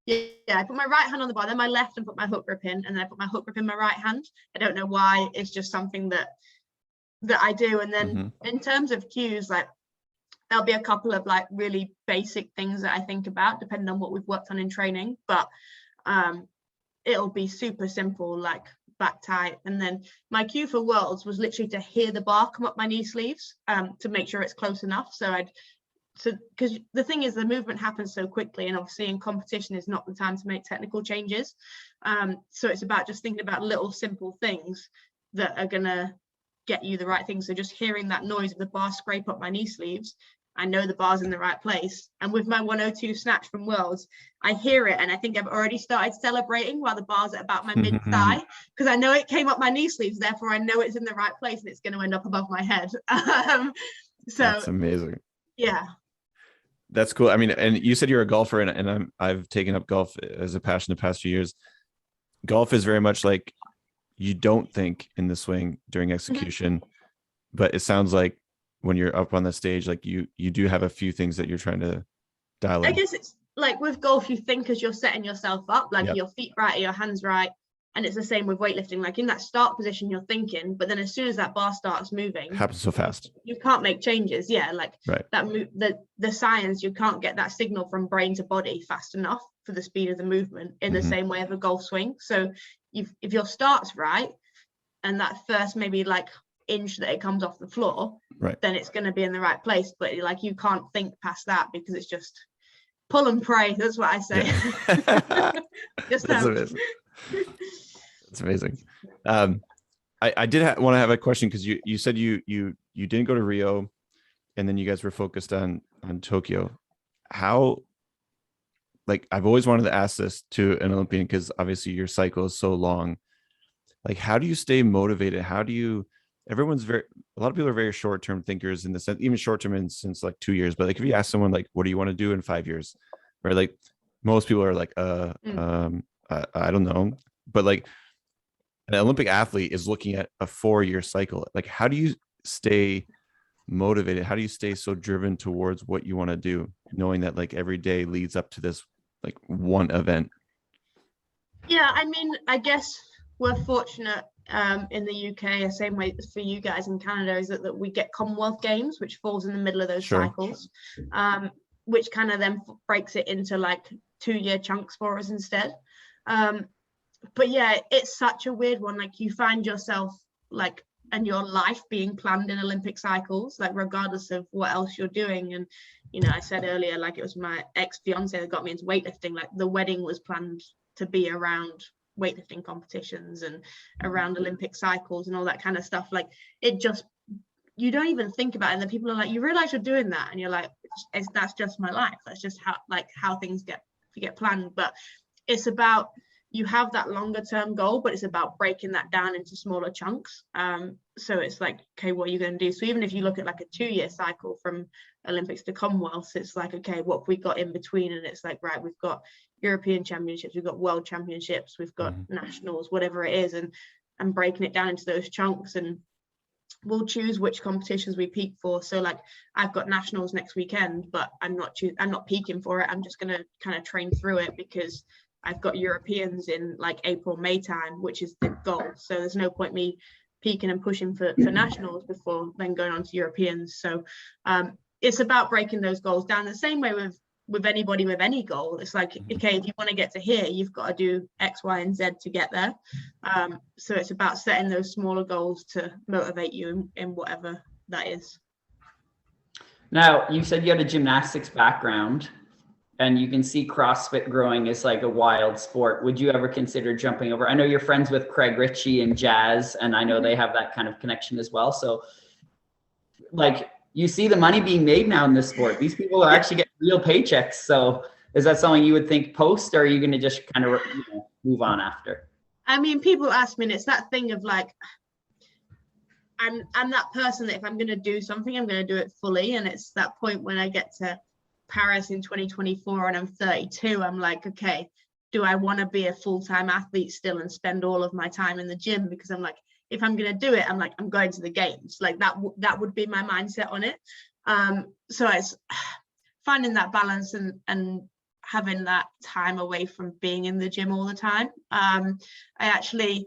my right hand on the bar, then my left, and put my hook grip in, and then I put my hook grip in my right hand. I don't know why, it's just something that I do. And then in terms of cues, like there'll be a couple of like really basic things that I think about depending on what we've worked on in training, but it'll be super simple, like back tight. And then my cue for Worlds was literally to hear the bar come up my knee sleeves, to make sure it's close enough. Because the thing is, the movement happens so quickly, and obviously in competition is not the time to make technical changes. So it's about just thinking about little simple things that are gonna get you the right thing. So just hearing that noise of the bar scrape up my knee sleeves, I know the bar's in the right place. And with my 102 snatch from Worlds, I hear it, and I think I've already started celebrating while the bar's at about my mid thigh, because I know it came up my knee sleeves, therefore I know it's in the right place and it's going to end up above my head. So that's amazing. Yeah. That's cool. I mean, and you said you're a golfer, and I've taken up golf as a passion the past few years. Golf is very much like you don't think in the swing during execution, but it sounds like when you're up on the stage, like you do have a few things that you're trying to dial in? I guess it's like with golf, you think as you're setting yourself up, like your feet right, your hands right. And it's the same with weightlifting. Like in that start position, you're thinking, but then as soon as that bar starts moving, It happens so fast. You can't make changes. Yeah, like right. The science, you can't get that signal from brain to body fast enough for the speed of the movement in the same way of a golf swing. So if your start's right, and that first maybe like inch that it comes off the floor, right, then it's going to be in the right place. But like you can't think past that because it's just pull and pray. That's what I say. Yeah. Just That's amazing. That's amazing. I did want to have a question because you said you didn't go to Rio, and then you guys were focused on Tokyo. How, like, I've always wanted to ask this to an Olympian because obviously your cycle is so long. Like, how do you stay motivated? How do you? A lot of people are very short-term thinkers in the sense, even short-term in since like 2 years. But like, if you ask someone like, what do you want to do in 5 years? Right? Like, most people are like, I don't know. But like, an Olympic athlete is looking at a 4-year cycle. Like, how do you stay motivated? How do you stay so driven towards what you want to do, knowing that like every day leads up to this like one event? Yeah, I mean, I guess we're fortunate in the UK, the same way for you guys in Canada, is that we get Commonwealth Games, which falls in the middle of those cycles, which kind of then breaks it into like 2-year chunks for us instead. But yeah, it's such a weird one. Like you find yourself like, and your life being planned in Olympic cycles, like regardless of what else you're doing. And, you know, I said earlier, like it was my ex-fiance that got me into weightlifting. Like the wedding was planned to be around weightlifting competitions and around Olympic cycles and all that kind of stuff. Like it just, you don't even think about it. And then people are like, you realize you're doing that. And you're like, that's just my life. That's just how things get planned. But it's about, you have that longer term goal, but it's about breaking that down into smaller chunks. So it's like, okay, what are you going to do? So even if you look at like a 2-year cycle from Olympics to Commonwealths, it's like, okay, what have we got in between? And it's like, right, we've got European championships, we've got world championships, we've got nationals, whatever it is, and breaking it down into those chunks. And we'll choose which competitions we peak for. So like I've got nationals next weekend, but I'm not peaking for it. I'm just going to kind of train through it because I've got Europeans in like April, May time, which is the goal. So there's no point me peaking and pushing for nationals before then going on to Europeans. So it's about breaking those goals down the same way with anybody with any goal. It's like, okay, if you want to get to here, you've got to do X, Y, and Z to get there. So it's about setting those smaller goals to motivate you in whatever that is. Now, you said you had a gymnastics background, and you can see CrossFit growing as like a wild sport. Would you ever consider jumping over? I know you're friends with Craig Ritchie and Jazz, and I know they have that kind of connection as well. So like you see the money being made now in this sport. These people are actually getting real paychecks. So is that something you would think post, or are you going to just kind of move on after? I mean, people ask me, and it's that thing of like, I'm that person that if I'm going to do something, I'm going to do it fully. And it's that point when I get to Paris in 2024 and I'm 32, I'm like, okay, do I want to be a full-time athlete still and spend all of my time in the gym? Because I'm like, if I'm going to do it, I'm like, I'm going to the games. Like that would be my mindset on it. So it's finding that balance and having that time away from being in the gym all the time. I actually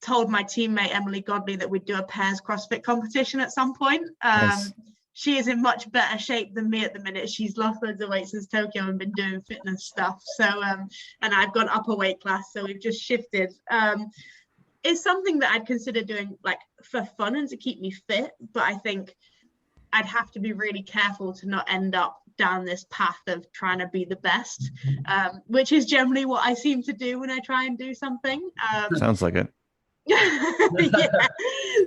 told my teammate Emily Godley that we'd do a pairs CrossFit competition at some point. Nice. She is in much better shape than me at the minute. She's lost loads of weight since Tokyo and been doing fitness stuff. So, and I've gone up a weight class, so we've just shifted. It's something that I'd consider doing like for fun and to keep me fit, but I think I'd have to be really careful to not end up down this path of trying to be the best, which is generally what I seem to do when I try and do something. Sounds like it. Yeah.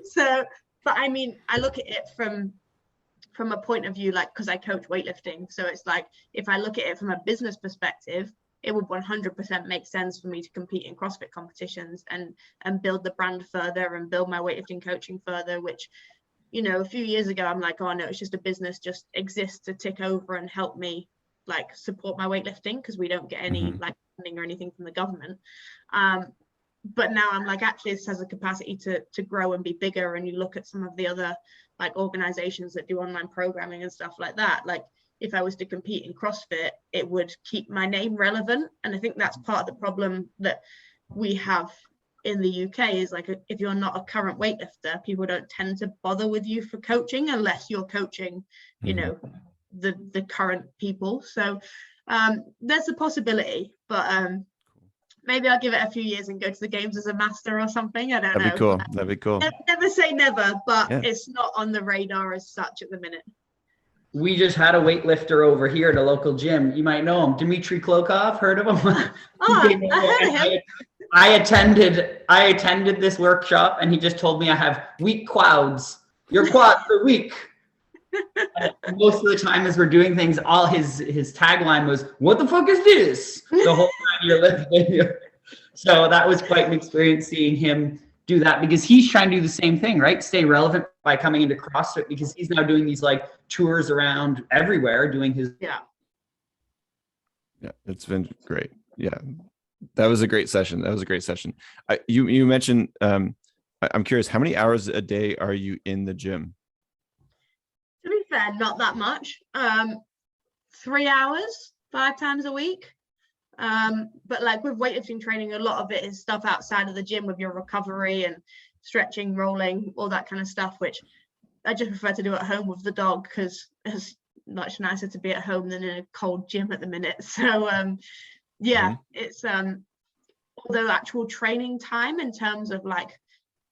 So, but I mean, I look at it from a point of view, like, because I coach weightlifting. So it's like, if I look at it from a business perspective, it would 100% make sense for me to compete in CrossFit competitions and build the brand further and build my weightlifting coaching further, which, you know, a few years ago, I'm like, oh no, it's just a business, just exists to tick over and help me like support my weightlifting because we don't get any like funding or anything from the government. but now I'm like, actually this has a capacity to grow and be bigger. And you look at some of the other like organizations that do online programming and stuff like that, like if I was to compete in CrossFit, it would keep my name relevant. And I think that's part of the problem that we have in the UK is like, if you're not a current weightlifter, people don't tend to bother with you for coaching unless you're coaching, you know, the current people. So there's a possibility, but maybe I'll give it a few years and go to the games as a master or something. I don't know. That'd be cool. That'd be cool. Never say never, but Yeah. it's not on the radar as such at the minute. We just had a weightlifter over here at a local gym. You might know him, Dmitry Klokov. Heard of him? Oh, I heard of him. I attended this workshop, and he just told me I have weak quads. Your quads are weak. Most of the time, as we're doing things, all his tagline was, "What the fuck is this?" The whole time you're lifting. So that was quite an experience seeing him do that, because he's trying to do the same thing, right? Stay relevant by coming into CrossFit, because he's now doing these like tours around everywhere doing his. Yeah, it's been great. Yeah, that was a great session. You mentioned, I'm curious, how many hours a day are you in the gym? to be fair, not that much. 3 hours, 5 times a week. But like with weightlifting training, a lot of it is stuff outside of the gym with your recovery and stretching, rolling, all that kind of stuff, which I just prefer to do at home with the dog, because it's much nicer to be at home than in a cold gym at the minute. So it's although actual training time in terms of like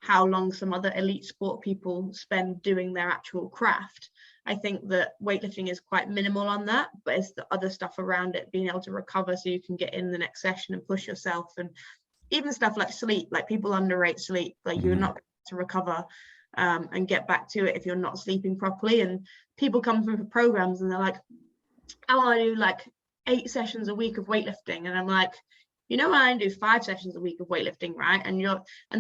how long some other elite sport people spend doing their actual craft, I think that weightlifting is quite minimal on that, but it's the other stuff around it, being able to recover so you can get in the next session and push yourself. And even stuff like sleep, like people underrate sleep, like you're not to recover and get back to it if you're not sleeping properly. And people come through for programs and they're like, I want to do like 8 sessions a week of weightlifting. And I'm like, you know, I do 5 sessions a week of weightlifting, right? And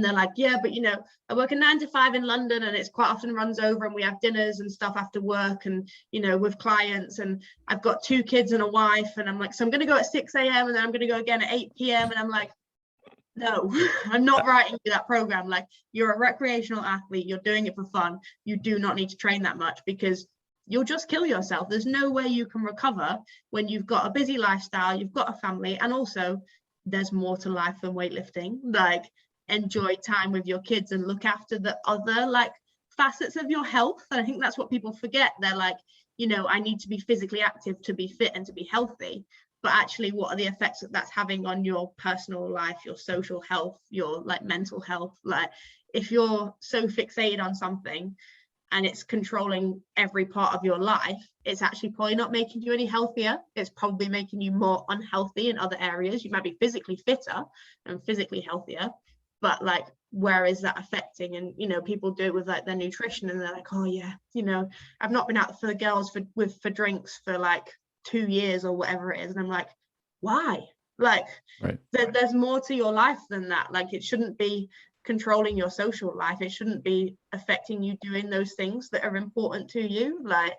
they're like, yeah, but you know, I work a 9 to 5 in London, and it's quite often runs over, and we have dinners and stuff after work, and you know, with clients, and I've got 2 kids and a wife, and I'm like, so I'm gonna go at 6 a.m. and then I'm gonna go again at 8 p.m. And I'm like, no, I'm not writing you that program. Like, you're a recreational athlete, you're doing it for fun. You do not need to train that much, because you'll just kill yourself. There's no way you can recover when you've got a busy lifestyle, you've got a family, and also there's more to life than weightlifting. Like, enjoy time with your kids and look after the other like facets of your health. And I think that's what people forget. They're like, you know, I need to be physically active to be fit and to be healthy. But actually, what are the effects that that's having on your personal life, your social health, your like mental health? Like, if you're so fixated on something and it's controlling every part of your life, it's actually probably not making you any healthier. It's probably making you more unhealthy in other areas. You might be physically fitter and physically healthier, but like, where is that affecting? And you know, people do it with like their nutrition, and they're like, oh yeah, you know, I've not been out for the girls for drinks for like 2 years or whatever it is. And I'm like, why? Like, right. There's more to your life than that. Like, it shouldn't be controlling your social life. It shouldn't be affecting you doing those things that are important to you. Like,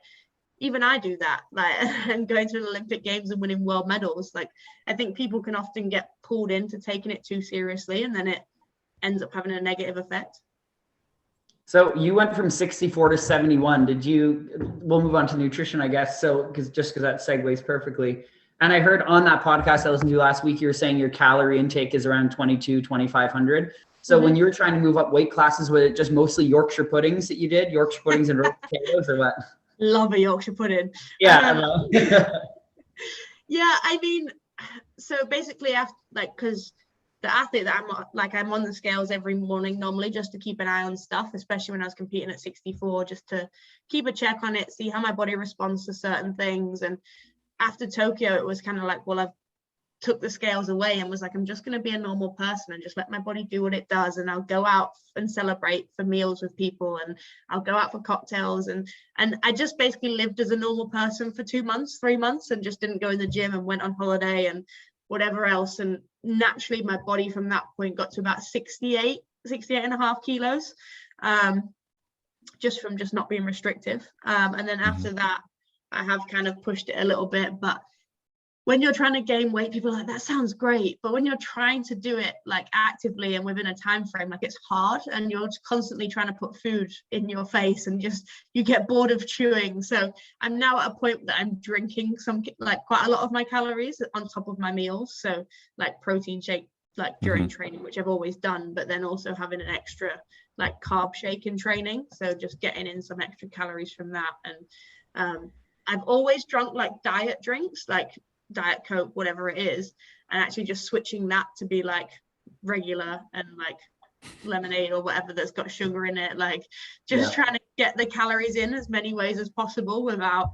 even I do that, like, and going to the Olympic Games and winning world medals. Like, I think people can often get pulled into taking it too seriously, and then it ends up having a negative effect. So you went from 64 to 71. We'll move on to nutrition, I guess. So, because that segues perfectly. And I heard on that podcast I listened to last week, you were saying your calorie intake is around 2,500. So when you were trying to move up weight classes, was it just mostly Yorkshire puddings that you did? Yorkshire puddings and roast potatoes, or what? Love a Yorkshire pudding. Yeah. Yeah, I mean, so basically, after, like, because the athlete that I'm on the scales every morning normally, just to keep an eye on stuff, especially when I was competing at 64, just to keep a check on it, see how my body responds to certain things. And after Tokyo, it was kind of like, well, I've took the scales away and was like, I'm just going to be a normal person and just let my body do what it does. And I'll go out and celebrate for meals with people, and I'll go out for cocktails. And I just basically lived as a normal person for 2 months, 3 months, and just didn't go in the gym and went on holiday and whatever else. And naturally, my body from that point got to about 68 and a half kilos, just from just not being restrictive. And then after that, I have kind of pushed it a little bit, but when you're trying to gain weight, people are like, that sounds great. But when you're trying to do it like actively and within a time frame, like it's hard, and you're constantly trying to put food in your face, and just you get bored of chewing. So I'm now at a point that I'm drinking quite a lot of my calories on top of my meals. So like protein shake like during training, which I've always done, but then also having an extra like carb shake in training. So just getting in some extra calories from that. And I've always drunk like diet drinks, like Diet Coke, whatever it is, and actually just switching that to be like regular and like lemonade or whatever that's got sugar in it, like just trying to get the calories in as many ways as possible without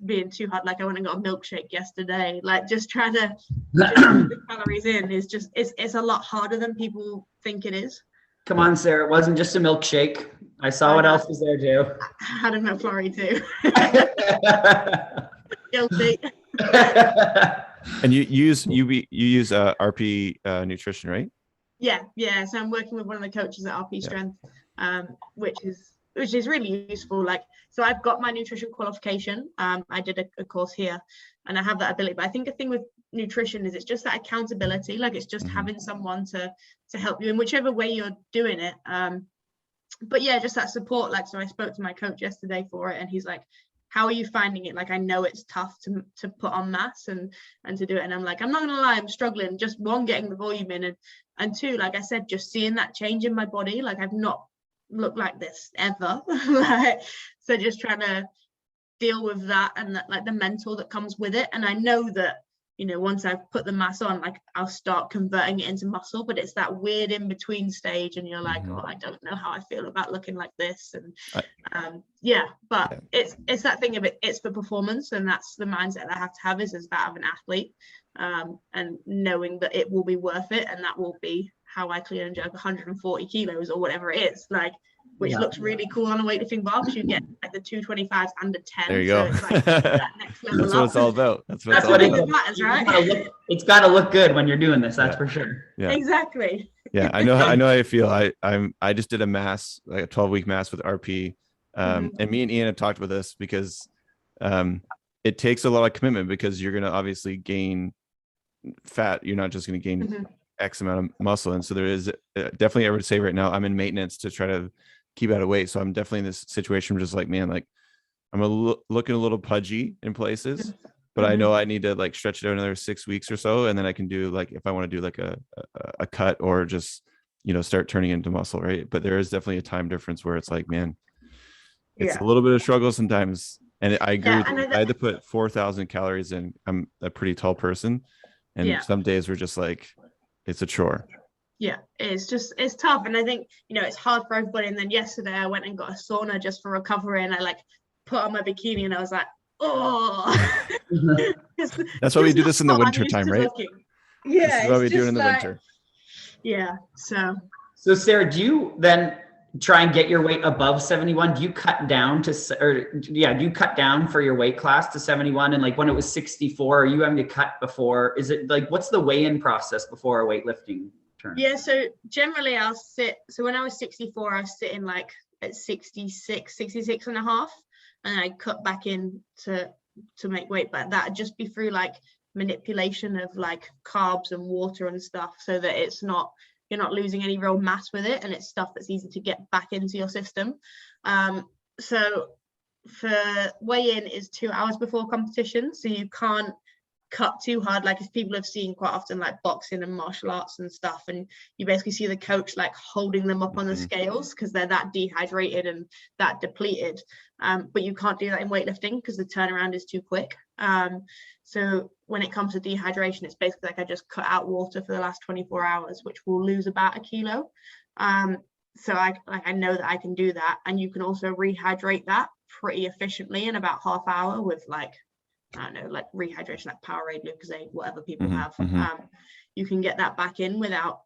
being too hard. Like I went and got a milkshake yesterday, like just trying to get the calories in is just it's a lot harder than people think it is. Come on, Sarah, it wasn't just a milkshake. I saw what else was there too. I had a McFlurry too. Guilty. And you use RP nutrition, right? Yeah. So I'm working with one of the coaches at RP Strength, which is really useful. Like, so I've got my nutrition qualification. I did a course here, and I have that ability. But I think the thing with nutrition is it's just that accountability. Like, it's just having someone to help you in whichever way you're doing it. But yeah, just that support. Like, so I spoke to my coach yesterday for it, and he's like, how are you finding it? Like, I know it's tough to put on mass and to do it. And I'm like, I'm not gonna lie, I'm struggling. Just one, getting the volume in, and two, like I said, just seeing that change in my body. Like, I've not looked like this ever. Like, so just trying to deal with that, and that, like the mental that comes with it. And I know that, you know, once I've put the mass on, like I'll start converting it into muscle, but it's that weird in between stage, and you're like, oh, I don't know how I feel about looking like this. And it's that thing of it, it's for performance, and that's the mindset that I have to have is that of an athlete, and knowing that it will be worth it, and that will be how I clean and jerk 140 kilos or whatever it is, like, which looks really cool on a weightlifting bar, because you get like the 225s and a 10. There you go. So it's like that next level That's what it's all about. That's what it matters, right? It's got to look good when you're doing this. That's for sure. Yeah, exactly. Yeah, I know how I feel. I just did a mass, like a 12-week mass with RP, and me and Ian have talked about this because it takes a lot of commitment, because you're going to obviously gain fat. You're not just going to gain X amount of muscle. And so there is definitely, I would say right now, I'm in maintenance to try to keep out of weight. So I'm definitely in this situation where just like, man, like I'm looking a little pudgy in places, but I know I need to like stretch it out another 6 weeks or so. And then I can do, like, if I want to do like a cut, or just, you know, start turning into muscle. Right. But there is definitely a time difference where it's like, man, it's a little bit of struggle sometimes. And I agree with you. I had to put 4,000 calories in. I'm a pretty tall person. And some days were just like, it's a chore. Yeah, it's tough. And I think, you know, it's hard for everybody. And then yesterday I went and got a sauna just for recovery, and I like put on my bikini, and I was like, oh. That's why we do this in the winter time, right? Yeah, this is why we do it in the winter. Yeah. So Sarah, do you then try and get your weight above 71? Do you cut down do you cut down for your weight class to 71? And like when it was 64, are you having to cut before? Is it like, what's the weigh-in process before a weightlifting turn? Yeah, so generally I'll sit, so when I was 64, I was sitting like at 66 and a half, and I cut back in to make weight, but that'd just be through like manipulation of like carbs and water and stuff, so that you're not losing any real mass with it, and it's stuff that's easy to get back into your system. So for weigh-in is 2 hours before competition, so you can't cut too hard, like if people have seen quite often like boxing and martial arts and stuff, and you basically see the coach like holding them up on the scales because they're that dehydrated and that depleted, but you can't do that in weightlifting because the turnaround is too quick. So when it comes to dehydration, it's basically like I just cut out water for the last 24 hours, which will lose about 1 kilo. So I know that I can do that, and you can also rehydrate that pretty efficiently in about half hour with like, I don't know, like rehydration, like Powerade, Lucozade, whatever people have. You can get that back in without,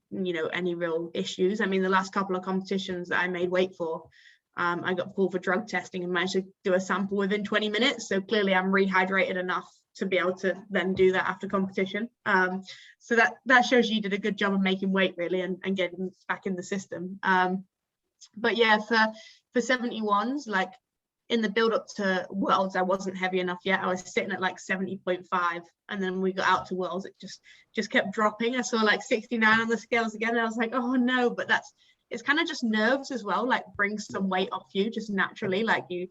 you know, any real issues. I mean, the last couple of competitions that I made weight for, I got pulled for drug testing and managed to do a sample within 20 minutes. So clearly I'm rehydrated enough to be able to then do that after competition. So that shows you did a good job of making weight really, and getting back in the system. But yeah, for 71s, like, in the build up to Worlds, I wasn't heavy enough yet. I was sitting at like 70.5, and then we got out to Worlds, it just kept dropping. I saw like 69 on the scales again, and I was like, oh no. But it's kind of just nerves as well, like brings some weight off you just naturally, like you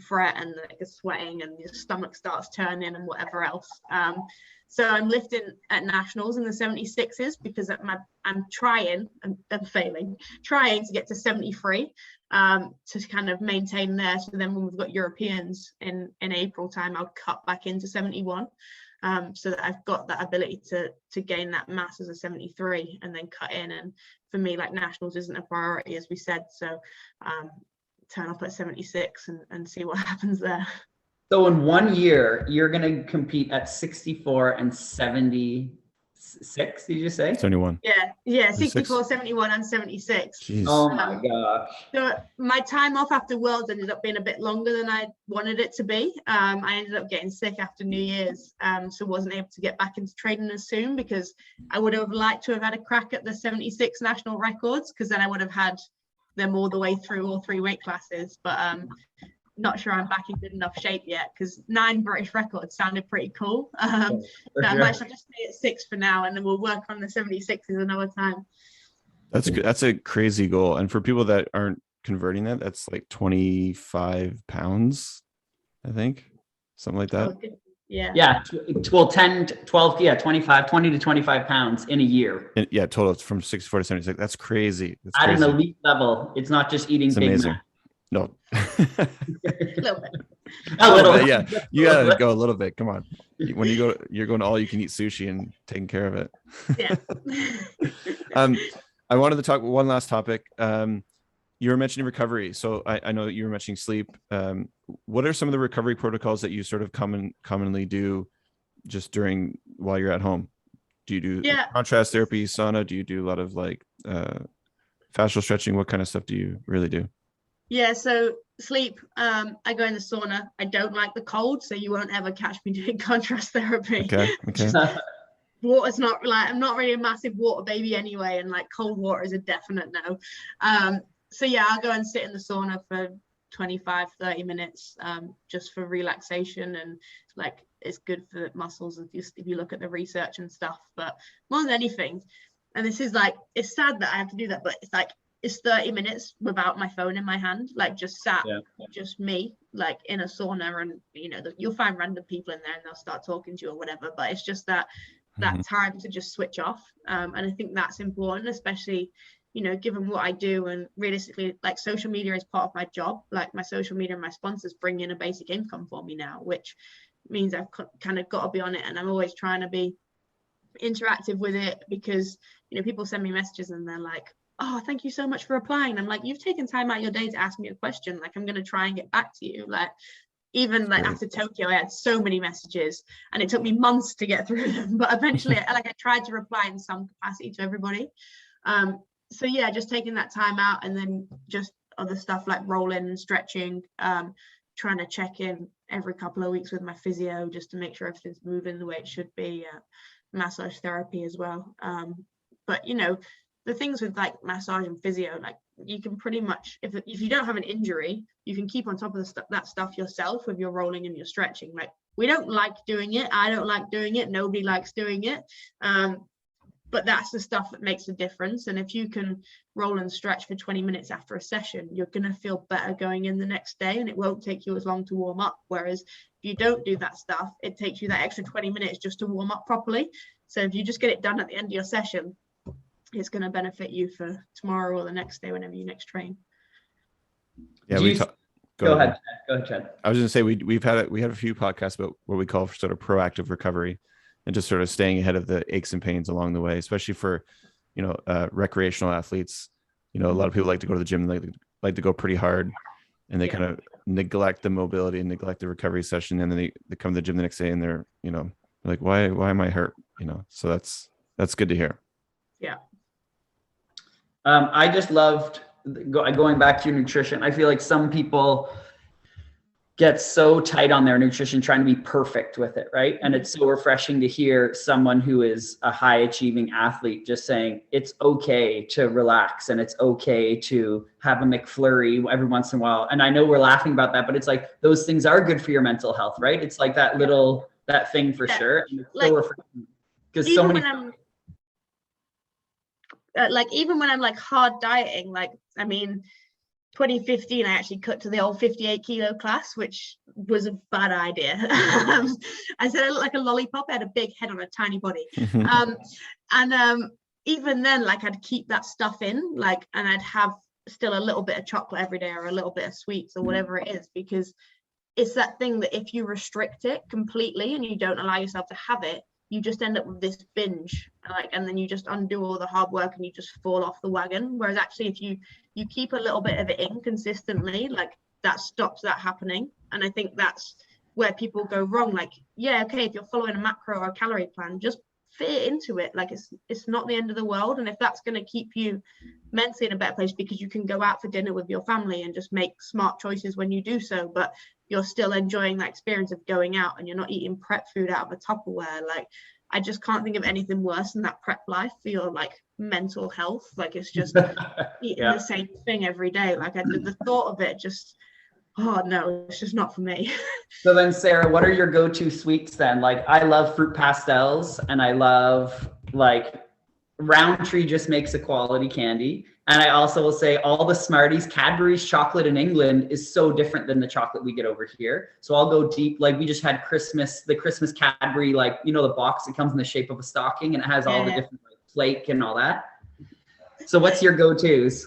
fret and like you're sweating and your stomach starts turning and whatever else. So I'm lifting at nationals in the 76s because I'm trying to get to 73 to kind of maintain there. So then when we've got Europeans in April time, I'll cut back into 71, so that I've got that ability to gain that mass as a 73 and then cut in. And for me, like, nationals isn't a priority, as we said, so turn up at 76 and see what happens there. So in 1 year, you're going to compete at 64 and 76, did you say? 71. Yeah, 64, 71 and 76. Jeez. Oh my gosh. So my time off after Worlds ended up being a bit longer than I wanted it to be. I ended up getting sick after New Year's, so wasn't able to get back into training as soon, because I would have liked to have had a crack at the 76 national records, because then I would have had them all the way through all 3 weight classes. But not sure I'm back in good enough shape yet, because 9 British records sounded pretty cool. So I might just stay at 6 for now, and then we'll work on the 76s another time. That's good. That's a crazy goal. And for people that aren't converting that, that's like 25 pounds, I think, something like that. Yeah. Well, 10, 12, 25, 20 to 25 pounds in a year. And yeah, total from 64 to 76. That's crazy. That's at crazy. an elite level. It's not just eating It's Big amazing. Mac. No. A little bit. A little bit. Yeah, you gotta go a little bit. Come on. When you go, you're going to all you can eat sushi and taking care of it. Yeah. I wanted to talk one last topic. You were mentioning recovery. So I know you were mentioning sleep. What are some of the recovery protocols that you sort of commonly do just while you're at home? Do you do contrast therapy, sauna? Do you do a lot of like fascial stretching? What kind of stuff do you really do? Yeah, so sleep, I go in the sauna. I don't like the cold, so you won't ever catch me doing contrast therapy. Okay. Water's not like, I'm not really a massive water baby anyway, and like cold water is a definite no. So yeah, I'll go and sit in the sauna for 25-30 minutes, just for relaxation, and like it's good for the muscles if you look at the research and stuff. But more than anything, and this is like, it's sad that I have to do that, but it's like, it's 30 minutes without my phone in my hand, like just sat, just me, like in a sauna, and you'll find random people in there and they'll start talking to you or whatever, but it's just that time to just switch off. And I think that's important, especially given what I do, and realistically, like, social media is part of my job. Like, my social media and my sponsors bring in a basic income for me now, which means I've kind of got to be on it, and I'm always trying to be interactive with it, because people send me messages and they're like, oh, thank you so much for replying. And I'm like, you've taken time out of your day to ask me a question. Like, I'm going to try and get back to you. Like, even like after Tokyo, I had so many messages and it took me months to get through them. But eventually, I tried to reply in some capacity to everybody. So yeah, just taking that time out, and then just other stuff like rolling and stretching, trying to check in every couple of weeks with my physio just to make sure everything's moving the way it should be. Massage therapy as well. But the things with like massage and physio, like, you can pretty much, if you don't have an injury, you can keep on top of that stuff yourself with your rolling and your stretching. Like, we don't like doing it. I don't like doing it. Nobody likes doing it. But that's the stuff that makes a difference. And if you can roll and stretch for 20 minutes after a session, you're going to feel better going in the next day, and it won't take you as long to warm up. Whereas if you don't do that stuff, it takes you that extra 20 minutes just to warm up properly. So if you just get it done at the end of your session, it's going to benefit you for tomorrow or the next day, whenever you next train. Yeah, go ahead, Chad. I was going to say we had a few podcasts about what we call sort of proactive recovery, and just sort of staying ahead of the aches and pains along the way, especially for recreational athletes. A lot of people like to go to the gym, and they like to go pretty hard, and they kind of neglect the mobility and neglect the recovery session, and then they come to the gym the next day and they're like, why am I hurt? So that's good to hear. Yeah. I just loved going back to nutrition. I feel like some people get so tight on their nutrition, trying to be perfect with it, right? And it's so refreshing to hear someone who is a high achieving athlete just saying it's okay to relax and it's okay to have a McFlurry every once in a while. And I know we're laughing about that, but it's like those things are good for your mental health, right? It's like that little that thing for sure. And it's so refreshing because so many. Even when I'm like hard dieting, like I mean. 2015, I actually cut to the old 58 kilo class, which was a bad idea. I said I looked like a lollipop. I had a big head on a tiny body. Even then, like I'd keep that stuff in, like, and I'd have still a little bit of chocolate every day or a little bit of sweets or whatever it is, because it's that thing that if you restrict it completely and you don't allow yourself to have it, you just end up with this binge, like, and then you just undo all the hard work and you just fall off the wagon. Whereas actually, if you keep a little bit of it in consistently, like that stops that happening. And I think that's where people go wrong. Like, yeah, okay, if you're following a macro or a calorie plan, just fit it into it. Like it's not the end of the world. And if that's going to keep you mentally in a better place, because you can go out for dinner with your family and just make smart choices when you do so, but you're still enjoying that experience of going out and you're not eating prep food out of a Tupperware. Like, I just can't think of anything worse than that prep life for your like mental health. Like, it's just eating the same thing every day. Like, the thought of it just, oh no, it's just not for me. So then, Sarah, what are your go-to sweets then? Like, I love fruit pastels, and I love like Roundtree just makes a quality candy. And I also will say all the Smarties, Cadbury's chocolate in England is so different than the chocolate we get over here. So I'll go deep. Like, we just had the Christmas Cadbury, like, you know, the box that comes in the shape of a stocking and it has all the different like, flake and all that. So what's your go-tos?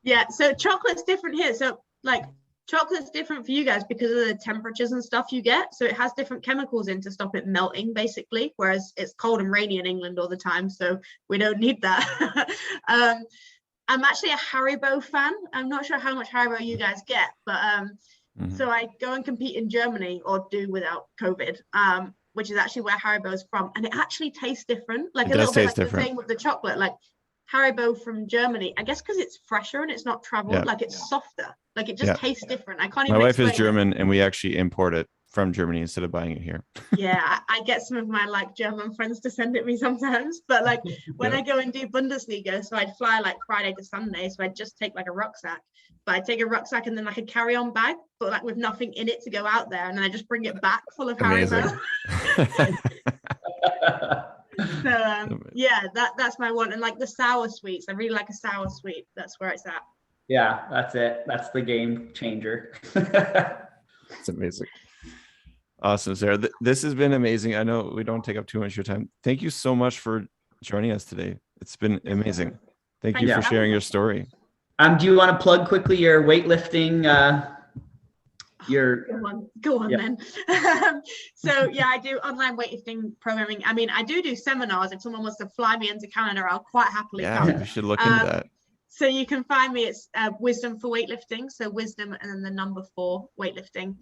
Yeah, so chocolate's different here. So like chocolate's different for you guys because of the temperatures and stuff you get. So it has different chemicals in to stop it melting, basically, whereas it's cold and rainy in England all the time. So we don't need that. I'm actually a Haribo fan. I'm not sure how much Haribo you guys get, but so I go and compete in Germany, or do without COVID, which is actually where Haribo is from. And it actually tastes different, like a little bit like the same with the chocolate. Like Haribo from Germany, I guess because it's fresher and it's not traveled, like it's softer. Like it just tastes different. I can't even My wife is explain German and we actually import it from Germany instead of buying it here. Yeah, I get some of my like German friends to send it me sometimes, but like when I go and do Bundesliga, so I'd fly like Friday to Sunday, so I'd just take like a rucksack, but I'd take a rucksack and then like a carry-on bag, but like with nothing in it to go out there, and then I just bring it back full of Haribo. So yeah, that's my one. And like the sour sweets, I really like a sour sweet. That's where it's at. Yeah, that's it. That's the game changer. It's amazing. Awesome, Sarah. This has been amazing. I know we don't take up too much of your time. Thank you so much for joining us today. It's been amazing. Thank you for sharing your story. Do you want to plug quickly your weightlifting? Go on then. So yeah, I do online weightlifting programming. I mean, I do seminars. If someone wants to fly me into Canada, I'll quite happily come. You should look into that. So you can find me, it's Wisdom for Weightlifting. So Wisdom and then the number 4 weightlifting,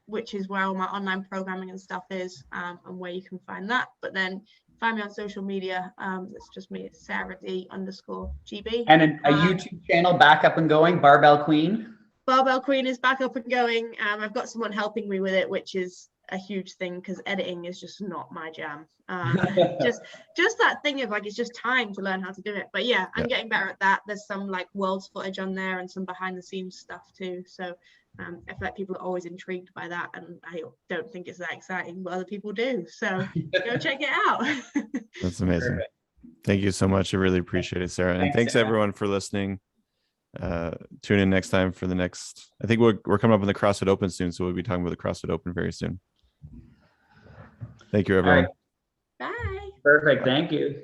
which is where all my online programming and stuff is, and where you can find that. But then find me on social media. It's just me, it's Sarah D_GB. And a YouTube channel back up and going, Barbell Queen. Barbell Queen is back up and going. I've got someone helping me with it, which is a huge thing because editing is just not my jam. Just that thing of like, it's just time to learn how to do it. But yeah, I'm getting better at that. There's some like world's footage on there and some behind the scenes stuff too. So I feel like people are always intrigued by that, and I don't think it's that exciting, but other people do. So go check it out. That's amazing. Perfect. Thank you so much. I really appreciate it, Sarah. And thanks everyone for listening. Tune in next time for the next. I think we're coming up in the CrossFit Open soon, so we'll be talking about the CrossFit Open very soon. Thank you, everyone. Bye. Perfect. Thank you.